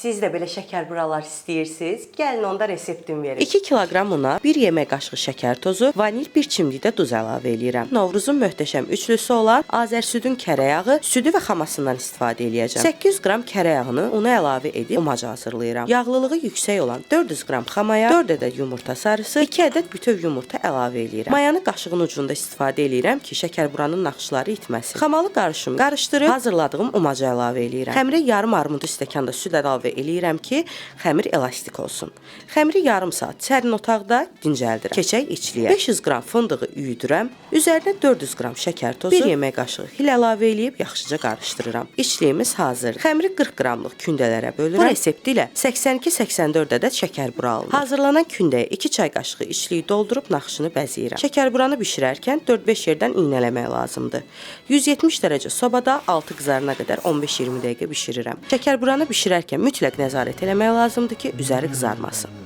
Siz də belə şəkər buralar istəyirsiniz, gəlin onda reseptimi verin. 2 kiloqram una, 1 yemək qaşığı şəkər tozu, vanil bir çimdik də duz əlavə eləyirəm. Novruzun möhtəşəm üçlüsü olan Azərsüdün kərə yağı, südü və xamasından istifadə eləyəcəm. 800 qram kərə yağını una əlavə edib umac hazırlayıram. Yağlılığı yüksək olan 400 qram xamaya, 4 ədəd yumurta sarısı, 2 ədəd bütöv yumurta əlavə eləyirəm. Mayanı qaşığın ucunda istifadə eləyirəm ki, şəkər buranın naxışları itməsin. Xamalı qarışımı qarışdırıb hazırladığım umacı əlavə eləyirəm. Xəmirə yarım armud stəkanda süd əlavə eləyirəm ki, xəmir elastik olsun. Xəmiri yarım saat sərin otaqda dincəldirəm. Keçək içliyə. 500 qram fındığı üyüdürəm. Üzərinə 400 qram şəkər tozu, 1 yemək qaşığı hil əlavə eləyib yaxşıca qarışdırıram. İçliyimiz hazırdır. Xəmiri 40 qramlıq kündələrə bölürəm. Bu resept ilə 82-84 ədəd şəkər bura alınır. Hazırlanan kündəyə 2 çay qaşığı içliyi doldurub naxışını bəzəyirəm. Şəkər buranı bişirərkən 4-5 yerdən iynələmək lazımdır. 170 dərəcə sobada altı qızarana qədər 15-20 dəqiqə bişirirəm. Şəkər buranı bişirərkən mütləq nəzarət eləmək lazımdır ki, üzəri qızarmasın.